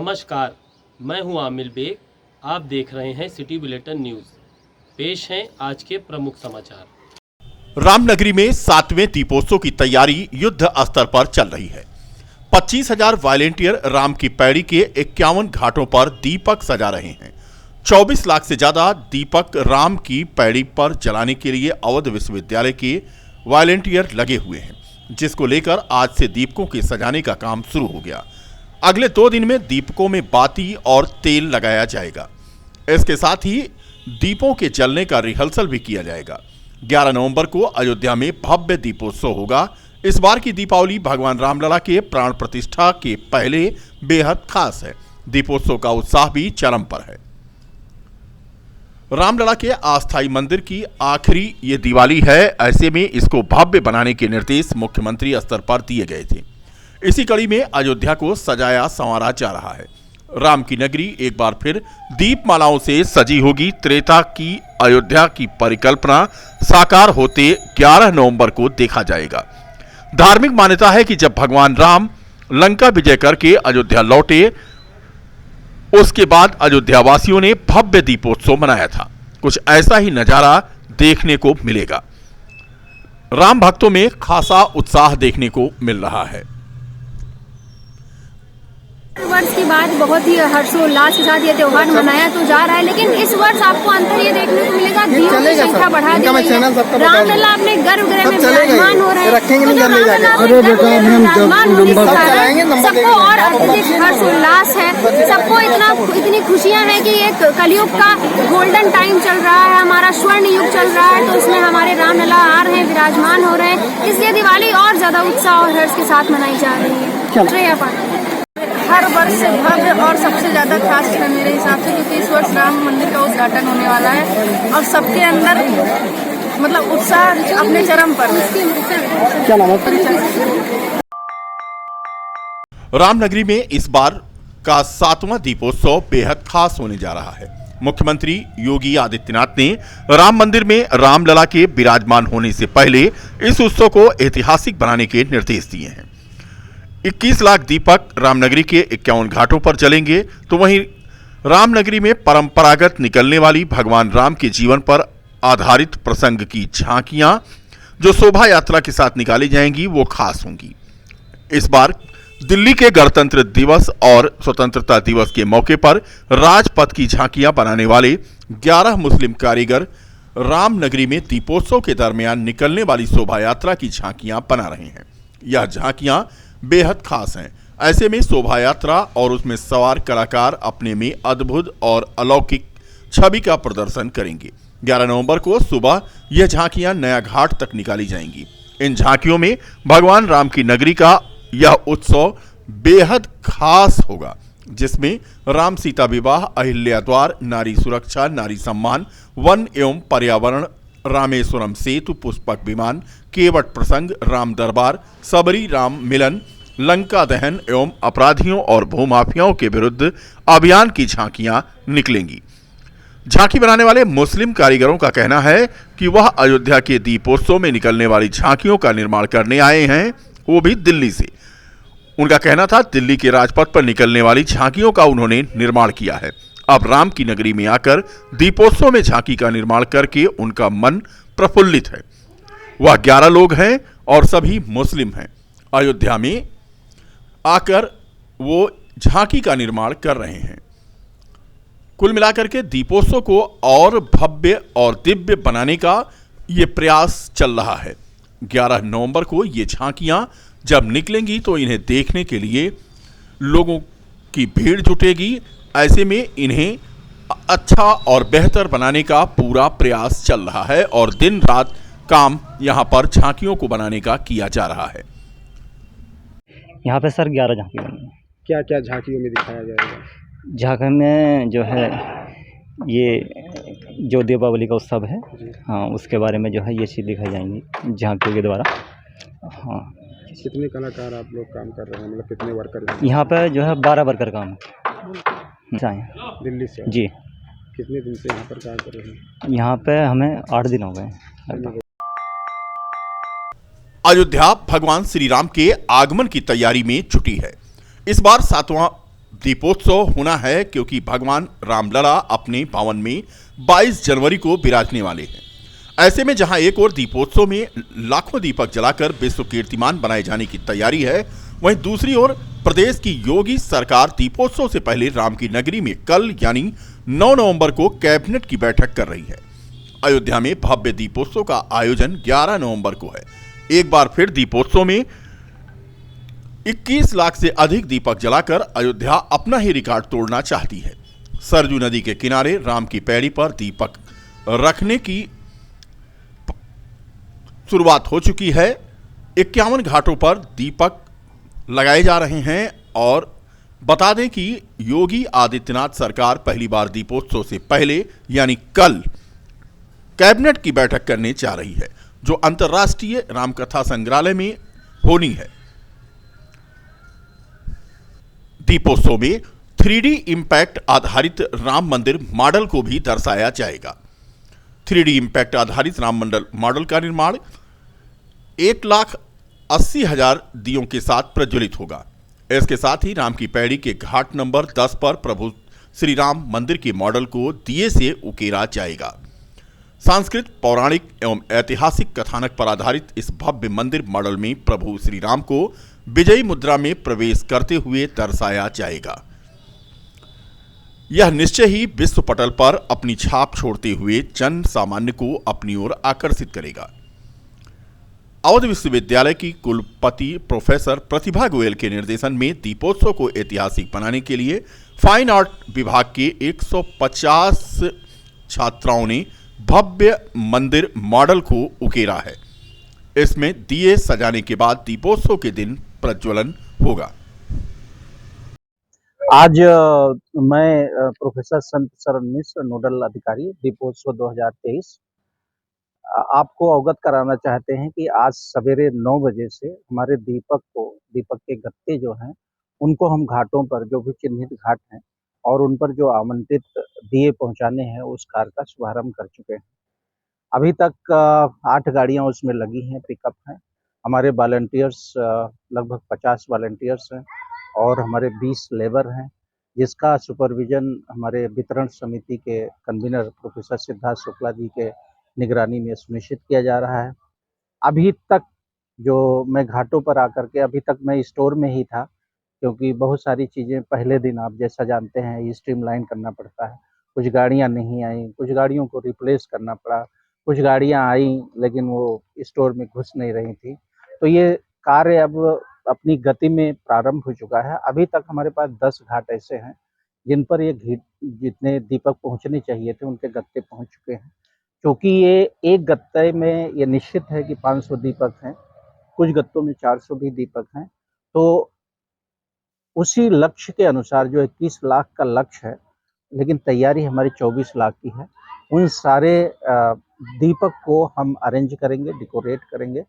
नमस्कार, मैं हूं आमिर बेग। आप देख रहे हैं सिटी बुलेटिन न्यूज़। पेश हैं आज के प्रमुख समाचार। रामनगरी में 7वें दीपोत्सव की तैयारी युद्ध स्तर पर चल रही है। 25,000 वॉलेंटियर राम की पैड़ी के 51 घाटों पर दीपक सजा रहे हैं। 24 लाख से ज्यादा दीपक राम की पैड़ी पर जलाने के लिए अवध विश्वविद्यालय के वॉलेंटियर लगे हुए हैं, जिसको लेकर आज से दीपकों के सजाने का काम शुरू हो गया। अगले 2 दिन में दीपकों में बाती और तेल लगाया जाएगा। इसके साथ ही दीपों के जलने का रिहर्सल भी किया जाएगा। 11 नवंबर को अयोध्या में भव्य दीपोत्सव होगा। इस बार की दीपावली भगवान रामलला के प्राण प्रतिष्ठा के पहले बेहद खास है। दीपोत्सव का उत्साह भी चरम पर है। रामलला के अस्थायी मंदिर की आखिरी ये दिवाली है। ऐसे में इसको भव्य बनाने के निर्देश मुख्यमंत्री स्तर पर दिए गए थे। इसी कड़ी में अयोध्या को सजाया संवारा जा रहा है। राम की नगरी एक बार फिर दीपमालाओं से सजी होगी। त्रेता की अयोध्या की परिकल्पना साकार होते 11 नवंबर को देखा जाएगा। धार्मिक मान्यता है कि जब भगवान राम लंका विजय करके अयोध्या लौटे, उसके बाद अयोध्या वासियों ने भव्य दीपोत्सव मनाया था। कुछ ऐसा ही नजारा देखने को मिलेगा। राम भक्तों में खासा उत्साह देखने को मिल रहा है। वर्ष के बाद बहुत ही हर्षोल्लास के साथ ये त्योहार मनाया तो जा रहा है, लेकिन इस वर्ष आपको अंतर ये देखने को मिलेगा, दीपों की संख्या बढ़ा दी गई है। रामलला अपने गर्भगृह में विराजमान हो रहे हैं, तो जो रामलला अपने गर्भगृह में विराजमान होने के कारण सबको और अत्यधिक हर्षोल्लास है। सबको इतनी खुशियां हैं कि एक कलयुग का गोल्डन टाइम चल रहा है, हमारा स्वर्ण युग चल रहा है, तो उसमें हमारे रामलला आ रहे हैं, विराजमान हो रहे हैं। इसलिए दिवाली और ज्यादा उत्साह और हर्ष के साथ मनाई जा रही है। हर वर्ष से भव्य और सबसे ज़्यादा खास है मेरे हिसाब से, क्योंकि इस वर्ष राम मंदिर का उद्घाटन होने वाला है और सबके अंदर मतलब उत्साह अपने चरम पर है। क्या नाम है? रामनगरी में इस बार का 7वां दीपोत्सव बेहद खास होने जा रहा है। मुख्यमंत्री योगी आदित्यनाथ ने राम मंदिर में रामलला के विराजमान होने से पहले इस उत्सव को ऐतिहासिक बनाने के निर्देश दिए हैं। 21 लाख दीपक रामनगरी के 51 घाटों पर जलेंगे। तो वहीं रामनगरी में परंपरागत निकलने वाली भगवान राम के जीवन पर आधारित प्रसंग की झांकियां जो शोभा यात्रा के साथ निकाली जाएंगी, वो खास होंगी। इस बार दिल्ली के गणतंत्र दिवस और स्वतंत्रता दिवस के मौके पर राजपथ की झांकियां बनाने वाले 11 मुस्लिम कारीगर रामनगरी में दीपोत्सव के दरमियान निकलने वाली शोभा यात्रा की झांकियां बना रहे हैं। यह झांकियां बेहद खास हैं। ऐसे में शोभा यात्रा और उसमें सवार कलाकार अपने में अद्भुत और अलौकिक छवि का प्रदर्शन करेंगे। 11 नवंबर को सुबह यह झांकियां नया घाट तक निकाली जाएंगी। इन झांकियों में भगवान राम की नगरी का यह उत्सव बेहद खास होगा, जिसमें राम सीता विवाह, अहिल्या द्वार, नारी सुरक्षा, नारी सम्मान, वन एवं पर्यावरण, रामेश्वरम सेतु, पुष्पक विमान, केवट प्रसंग, राम दरबार, सबरी राम मिलन, लंका दहन एवं अपराधियों और भूमाफियाओं के विरुद्ध अभियान की झांकियां निकलेंगी। झांकी बनाने वाले मुस्लिम कारीगरों का कहना है कि वह अयोध्या के दीपोत्सव में निकलने वाली झांकियों का निर्माण करने आए हैं, वो भी दिल्ली से। उनका कहना था दिल्ली के राजपथ पर निकलने वाली झांकियों का उन्होंने निर्माण किया है। अब राम की नगरी में आकर दीपोत्सव में झांकी का निर्माण करके उनका मन प्रफुल्लित है। वह 11 लोग हैं और सभी मुस्लिम हैं। अयोध्या में आकर वो झांकी का निर्माण कर रहे हैं। कुल मिलाकर के दीपोत्सव को और भव्य और दिव्य बनाने का ये प्रयास चल रहा है। 11 नवंबर को ये झांकियां जब निकलेंगी तो इन्हें देखने के लिए लोगों की भीड़ जुटेगी। ऐसे में इन्हें अच्छा और बेहतर बनाने का पूरा प्रयास चल रहा है और दिन रात काम यहां पर झांकियों को बनाने का किया जा रहा है। यहाँ पे सर 11 झांकी बनी है। क्या क्या झांकियों में दिखाया जाएगा? झांकी में जो है ये जो दीपावली का उत्सव है, हाँ, उसके बारे में जो है ये चीज़ दिखाई जाएंगी झांकियों के द्वारा। हाँ, कितने कलाकार आप लोग काम कर रहे हैं, मतलब कितने वर्कर? यहाँ पे जो है 12 वर्कर काम है दिल्ली से जी। कितने दिन से यहाँ पर काम कर रहे हैं? यहाँ पे हमें 8 दिन हो गए। अयोध्या भगवान श्री राम के आगमन की तैयारी में जुटी है। इस बार 7वां दीपोत्सव होना है क्योंकि भगवान रामलला अपने भवन में 22 जनवरी को विराजने वाले हैं। ऐसे में जहां एक और दीपोत्सव में लाखों दीपक जलाकर विश्व कीर्तिमान बनाए जाने की तैयारी है, वहीं दूसरी ओर प्रदेश की योगी सरकार दीपोत्सव से पहले राम की नगरी में कल यानी 9 नवंबर को कैबिनेट की बैठक कर रही है। अयोध्या में भव्य दीपोत्सव का आयोजन 11 नवंबर को है। एक बार फिर दीपोत्सव में 21 लाख से अधिक दीपक जलाकर अयोध्या अपना ही रिकॉर्ड तोड़ना चाहती है। सरजू नदी के किनारे राम की पैड़ी पर दीपक रखने की शुरुआत हो चुकी है। 51 घाटों पर दीपक लगाए जा रहे हैं और बता दें कि योगी आदित्यनाथ सरकार पहली बार दीपोत्सव से पहले यानी कल कैबिनेट की बैठक करने जा रही है, जो अंतर्राष्ट्रीय रामकथा संग्रहालय में होनी है। दीपोत्सव में 3D इम्पैक्ट आधारित राम मंदिर मॉडल को भी दर्शाया जाएगा। 3D इम्पैक्ट आधारित राम मंदिर मॉडल का निर्माण 1,80,000 दियों के साथ प्रज्वलित होगा। इसके साथ ही राम की पैड़ी के घाट नंबर 10 पर प्रभु श्री राम मंदिर के मॉडल को दिए से उकेरा जाएगा। सांस्कृतिक, पौराणिक एवं ऐतिहासिक कथानक पर आधारित इस भव्य मंदिर मॉडल में प्रभु श्री राम को विजयी मुद्रा में प्रवेश करते हुए दर्शाया जाएगा। यह निश्चय ही विश्व पटल पर अपनी छाप छोड़ते हुए जन सामान्य को अपनी ओर आकर्षित करेगा। अवध विश्वविद्यालय की कुलपति प्रोफेसर प्रतिभा गोयल के निर्देशन में दीपोत्सव को ऐतिहासिक बनाने के लिए फाइन आर्ट विभाग के 150 छात्राओं ने भव्य मंदिर मॉडल को उकेरा है। इसमें दिए सजाने के बाद दीपोत्सव के दिन प्रज्वलन होगा। आज मैं प्रोफेसर संत शरण मिश्र, नोडल अधिकारी दीपोत्सव 2023 आपको अवगत कराना चाहते हैं कि आज सवेरे 9 बजे से हमारे दीपक के गत्ते जो हैं उनको हम घाटों पर, जो भी चिन्हित घाट हैं और उन पर जो आमंत्रित दिए पहुंचाने हैं, उस कार्य का शुभारंभ कर चुके हैं। अभी तक 8 गाड़ियां उसमें लगी हैं, पिकअप हैं। हमारे वॉलंटियर्स लगभग 50 वॉलंटियर्स हैं और हमारे 20 लेबर हैं, जिसका सुपरविजन हमारे वितरण समिति के कन्वीनर प्रोफेसर सिद्धार्थ शुक्ला जी के निगरानी में सुनिश्चित किया जा रहा है। अभी तक जो मैं घाटों पर आकर के, अभी तक मैं स्टोर में ही था, क्योंकि बहुत सारी चीज़ें पहले दिन आप जैसा जानते हैं स्ट्रीमलाइन करना पड़ता है। कुछ गाड़ियां नहीं आई, कुछ गाड़ियों को रिप्लेस करना पड़ा, कुछ गाड़ियां आई लेकिन वो स्टोर में घुस नहीं रही थी। तो ये कार्य अब अपनी गति में प्रारंभ हो चुका है। अभी तक हमारे पास 10 घाट ऐसे हैं जिन पर ये जितने दीपक पहुंचने चाहिए थे उनके गत्ते पहुंच चुके हैं। क्योंकि ये एक गत्ते में ये निश्चित है कि 500 दीपक हैं, कुछ गत्तों में 400 भी दीपक हैं। तो उसी लक्ष्य के अनुसार जो 21 लाख का लक्ष्य है, लेकिन तैयारी हमारी 24 लाख की है, उन सारे दीपक को हम अरेंज करेंगे, डेकोरेट करेंगे,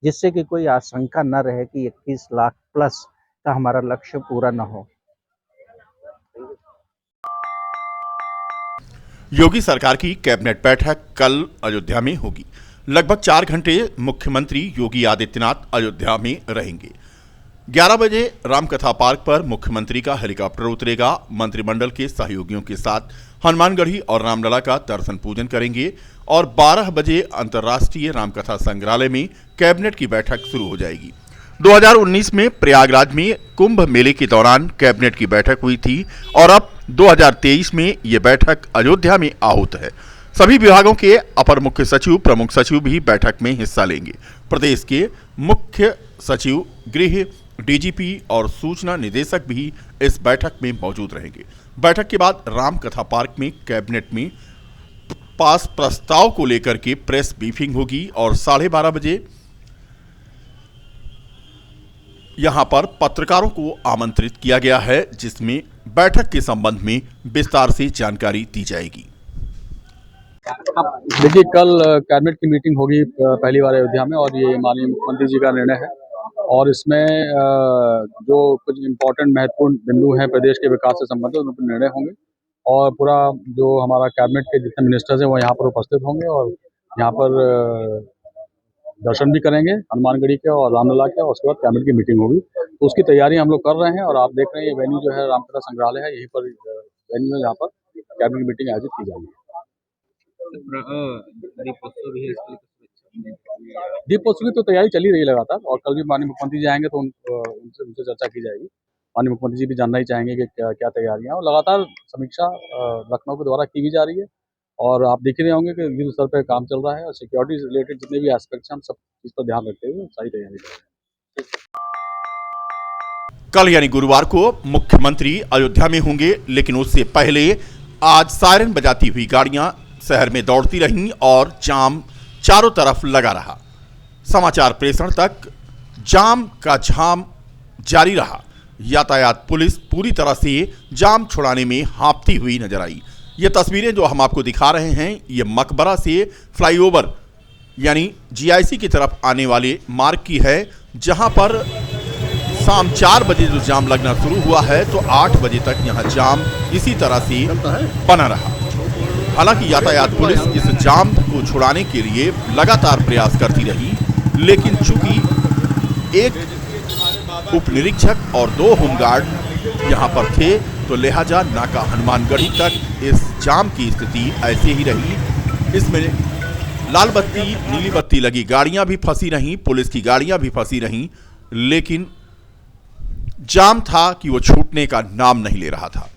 जिससे कि कोई आशंका न रहे कि 21 लाख प्लस का हमारा लक्ष्य पूरा न हो। योगी सरकार की कैबिनेट बैठक कल अयोध्या में होगी। लगभग 4 घंटे मुख्यमंत्री योगी आदित्यनाथ अयोध्या में रहेंगे। 11 बजे रामकथा पार्क पर मुख्यमंत्री का हेलीकॉप्टर उतरेगा। मंत्रिमंडल के सहयोगियों के साथ हनुमानगढ़ी और रामलला का दर्शन पूजन करेंगे और 12 बजे अंतर्राष्ट्रीय रामकथा संग्रहालय में कैबिनेट की बैठक शुरू हो जाएगी। 2019 में प्रयागराज में कुंभ मेले के दौरान कैबिनेट की बैठक हुई थी और अब 2023 में ये बैठक अयोध्या में आहूत है। सभी विभागों के अपर मुख्य सचिव, प्रमुख सचिव भी बैठक में हिस्सा लेंगे। प्रदेश के मुख्य सचिव, गृह, डीजीपी और सूचना निदेशक भी इस बैठक में मौजूद रहेंगे। बैठक के बाद रामकथा पार्क में कैबिनेट में पास प्रस्ताव को लेकर के प्रेस ब्रीफिंग होगी और 12:30 बजे यहां पर पत्रकारों को आमंत्रित किया गया है, जिसमें बैठक के संबंध में विस्तार से जानकारी दी जाएगी। देखिए, कल कैबिनेट की मीटिंग होगी पहली बार अयोध्या में और ये माननीय मुख्यमंत्री जी का निर्णय है और इसमें जो कुछ इम्पोर्टेंट महत्वपूर्ण बिंदु हैं प्रदेश के विकास से संबंधित, उन पर निर्णय होंगे और पूरा जो हमारा कैबिनेट के जितने मिनिस्टर्स हैं वो यहाँ पर उपस्थित होंगे और यहाँ पर दर्शन भी करेंगे हनुमानगढ़ी के और रामलला के, और उसके बाद कैबिनेट की मीटिंग होगी। तो उसकी तैयारी हम लोग कर रहे हैं और आप देख रहे हैं ये वेन्यू जो है रामकथा संग्रहालय है, यहीं पर वेन्यू है जहाँ पर कैबिनेट की मीटिंग आयोजित की जाएगी। दीपोत्सव की तो तैयारी चली रही है लगातार, और कल भी माननीय मुख्यमंत्री जी आएंगे तो उनसे चर्चा की जाएगी। माननीय मुख्यमंत्री जी भी जानना ही चाहेंगे कि क्या तैयारियां, और लगातार समीक्षा लखनऊ के द्वारा की भी जा रही है। और आप देख रहे होंगे कि युद्ध स्तर पर काम चल रहा है और सिक्योरिटी से रिलेटेड जितने भी एस्पेक्ट्स हैं हम सब चीज़ पर ध्यान रखते हुए सारी तैयारी कर रहे हैं। कल यानी गुरुवार को मुख्यमंत्री अयोध्या में होंगे, लेकिन उससे पहले आज सायरन बजाती हुई गाड़ियां शहर में दौड़ती रहीं और जाम चारों तरफ लगा रहा। समाचार प्रेषण तक जाम का झाम जारी रहा। यातायात पुलिस पूरी तरह से जाम छुड़ाने में हाँफती हुई नजर आई। ये तस्वीरें जो हम आपको दिखा रहे हैं, ये मकबरा से फ्लाईओवर यानी जीआईसी की तरफ आने वाले मार्ग की है, जहां पर शाम 4 बजे जो जाम लगना शुरू हुआ है तो 8 बजे तक यहां जाम इसी तरह से बना रहा। हालांकि यातायात पुलिस इस जाम को छुड़ाने के लिए लगातार प्रयास करती रही, लेकिन चूंकि एक उप निरीक्षक और 2 होमगार्ड यहां पर थे तो लिहाजा नाका हनुमानगढ़ी तक इस जाम की स्थिति ऐसे ही रही। इसमें लाल बत्ती नीली बत्ती लगी गाड़ियां भी फंसी रहीं, पुलिस की गाड़ियां भी फंसी रहीं, लेकिन जाम था कि वो छूटने का नाम नहीं ले रहा था।